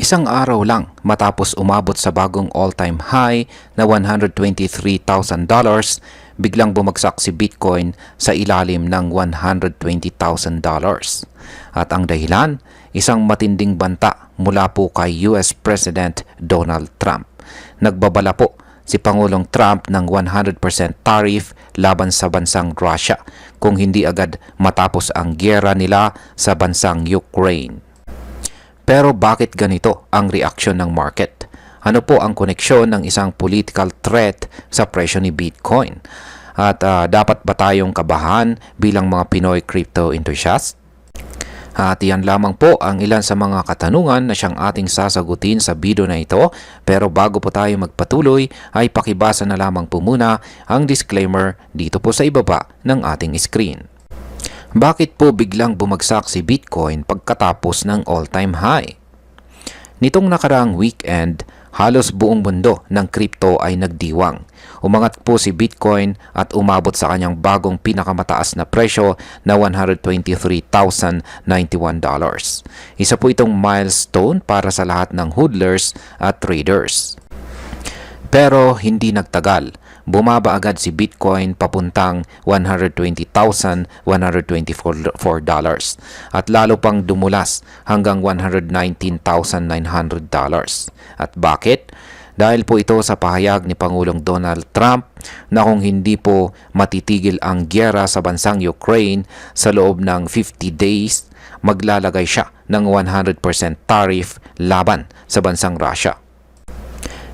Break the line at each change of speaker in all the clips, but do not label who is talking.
Isang araw lang matapos umabot sa bagong all-time high na $123,000, biglang bumagsak si Bitcoin sa ilalim ng $120,000. At ang dahilan, isang matinding banta mula po kay US President Donald Trump. Nagbabala po si Pangulong Trump ng 100% tariff laban sa bansang Russia kung hindi agad matapos ang giyera nila sa bansang Ukraine. Pero bakit ganito ang reaksyon ng market? Ano po ang koneksyon ng isang political threat sa presyo ni Bitcoin? At dapat ba tayong kabahan bilang mga Pinoy crypto enthusiasts? At yan lamang po ang ilan sa mga katanungan na siyang ating sasagutin sa video na ito. Pero bago po tayo magpatuloy ay pakibasa na lamang po muna ang disclaimer dito po sa ibaba ng ating screen. Bakit po biglang bumagsak si Bitcoin pagkatapos ng all-time high? Nitong nakaraang weekend, halos buong mundo ng crypto ay nagdiwang. Umangat po si Bitcoin at umabot sa kanyang bagong pinakamataas na presyo na $123,091. Isa po itong milestone para sa lahat ng hodlers at traders. Pero hindi nagtagal. Bumaba agad si Bitcoin papuntang $120,124 at lalo pang dumulas hanggang $119,900. At bakit? Dahil po ito sa pahayag ni Pangulong Donald Trump na kung hindi po matitigil ang giyera sa bansang Ukraine sa loob ng 50 days, maglalagay siya ng 100% tariff laban sa bansang Russia.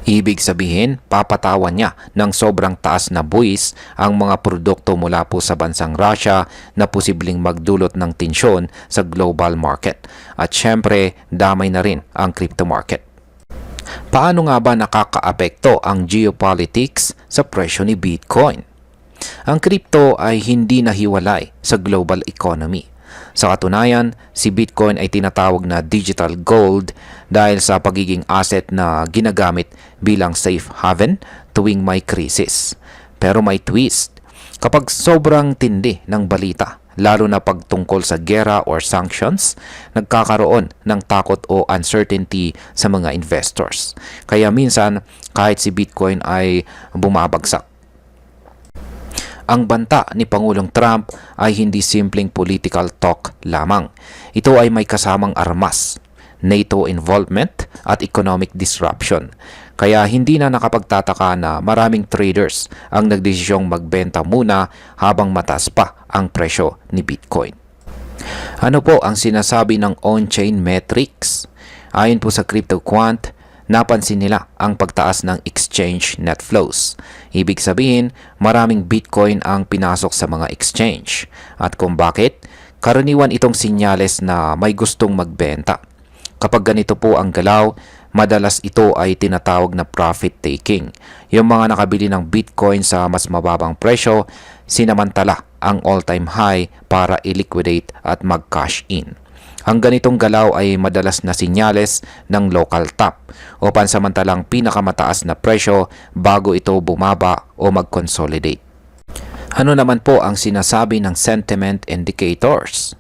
Ibig sabihin, papatawan niya ng sobrang taas na buwis ang mga produkto mula po sa bansang Russia na posibleng magdulot ng tensyon sa global market. At syempre, damay na rin ang crypto market. Paano nga ba nakakaapekto ang geopolitics sa presyo ni Bitcoin? Ang crypto ay hindi nahiwalay sa global economy. Sa katunayan, si Bitcoin ay tinatawag na digital gold dahil sa pagiging asset na ginagamit bilang safe haven tuwing may krisis. Pero may twist. Kapag sobrang tindi ng balita, lalo na pagtungkol sa giyera or sanctions, nagkakaroon ng takot o uncertainty sa mga investors. Kaya minsan, kahit si Bitcoin ay bumabagsak. Ang banta ni Pangulong Trump ay hindi simpleng political talk lamang. Ito ay may kasamang armas, NATO involvement at economic disruption. Kaya hindi na nakapagtataka na maraming traders ang nagdesisyong magbenta muna habang mataas pa ang presyo ni Bitcoin. Ano po ang sinasabi ng on-chain metrics? Ayon po sa CryptoQuant, napansin nila ang pagtaas ng exchange net flows. Ibig sabihin, maraming Bitcoin ang pinasok sa mga exchange. At kung bakit, karaniwan itong sinyales na may gustong magbenta. Kapag ganito po ang galaw, madalas ito ay tinatawag na profit taking. Yung mga nakabili ng Bitcoin sa mas mababang presyo, sinamantala ang all-time high para i-liquidate at mag-cash in. Ang ganitong galaw ay madalas na sinyales ng local top o pansamantalang pinakamataas na presyo bago ito bumaba o mag-consolidate. Ano naman po ang sinasabi ng sentiment indicators?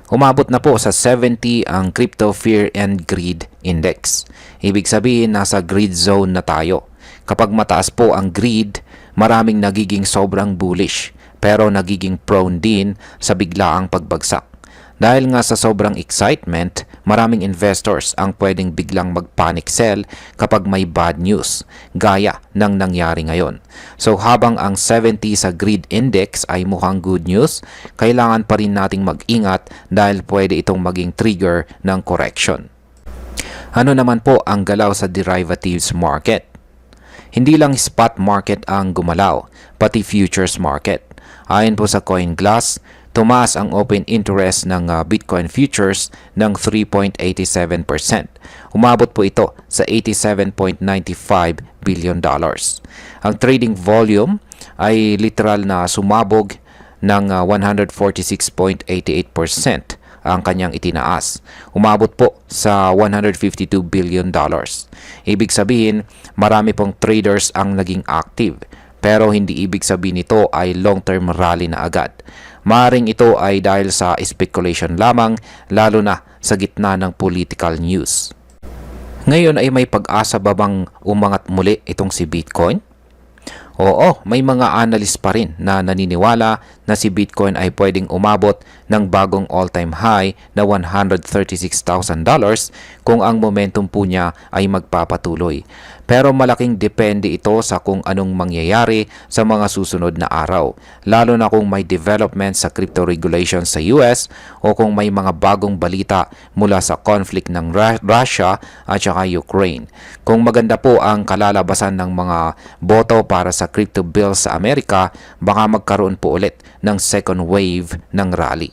Umabot na po sa 70 ang Crypto Fear and Greed Index. Ibig sabihin nasa greed zone na tayo. Kapag mataas po ang greed, maraming nagiging sobrang bullish pero nagiging prone din sa biglaang pagbagsak. Dahil nga sa sobrang excitement, maraming investors ang pwedeng biglang mag-panic sell kapag may bad news, gaya ng nangyari ngayon. So habang ang 70 sa greed index ay mukhang good news, kailangan pa rin nating mag-ingat dahil pwede itong maging trigger ng correction. Ano naman po ang galaw sa derivatives market? Hindi lang spot market ang gumalaw, pati futures market. Ayon po sa CoinGlass, tumaas ang open interest ng Bitcoin futures ng 3.87%. Umabot po ito sa $87.95 billion. Ang trading volume ay literal na sumabog ng 146.88% ang kanyang itinaas. Umabot po sa $152 billion. Ibig sabihin, marami pong traders ang naging active. Pero hindi ibig sabihin nito ay long-term rally na agad. Maaaring ito ay dahil sa speculation lamang, lalo na sa gitna ng political news. Ngayon ay may pag-asa ba bang umangat muli itong si Bitcoin? Oo, may mga analyst pa rin na naniniwala na si Bitcoin ay pwedeng umabot ng bagong all-time high na $136,000 kung ang momentum po niya ay magpapatuloy. Pero malaking depende ito sa kung anong mangyayari sa mga susunod na araw, lalo na kung may development sa crypto regulations sa US o kung may mga bagong balita mula sa conflict ng Russia at saka Ukraine. Kung maganda po ang kalalabasan ng mga boto para sa crypto bills sa Amerika, baka magkaroon po ulit ng second wave ng rally.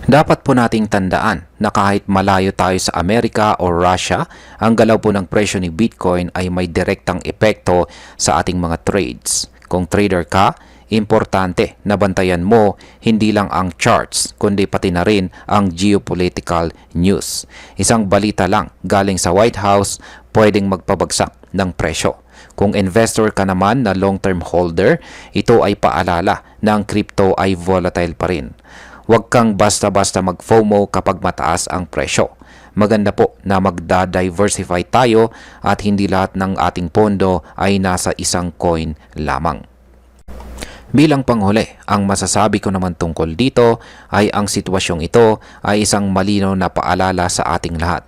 Dapat po nating tandaan na kahit malayo tayo sa Amerika o Russia, ang galaw po ng presyo ni Bitcoin ay may direktang epekto sa ating mga trades. Kung trader ka, importante na bantayan mo hindi lang ang charts, kundi pati na rin ang geopolitical news. Isang balita lang galing sa White House pwedeng magpabagsak ng presyo. Kung investor ka naman na long-term holder, ito ay paalala na ang crypto ay volatile pa rin. Huwag kang basta-basta mag-FOMO kapag mataas ang presyo. Maganda po na magda-diversify tayo at hindi lahat ng ating pondo ay nasa isang coin lamang. Bilang panghuli, ang masasabi ko naman tungkol dito ay ang sitwasyong ito ay isang malinaw na paalala sa ating lahat.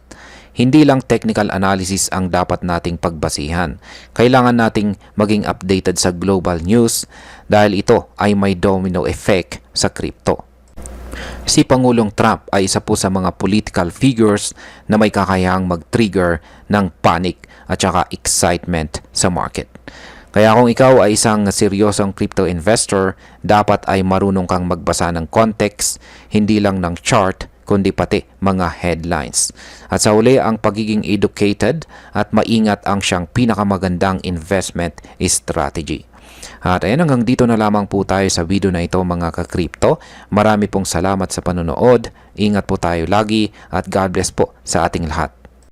Hindi lang technical analysis ang dapat nating pagbasihan. Kailangan nating maging updated sa global news dahil ito ay may domino effect sa crypto. Si Pangulong Trump ay isa po sa mga political figures na may kakayahang mag-trigger ng panic at saka excitement sa market. Kaya kung ikaw ay isang seryosong crypto investor, dapat ay marunong kang magbasa ng context, hindi lang ng chart, kundi pati mga headlines. At sa uli, ang pagiging educated at maingat ang siyang pinakamagandang investment strategy. At ayan, hanggang dito na lamang po tayo sa video na ito mga ka-crypto. Marami pong salamat sa panonood. Ingat po tayo lagi at God bless po sa ating lahat.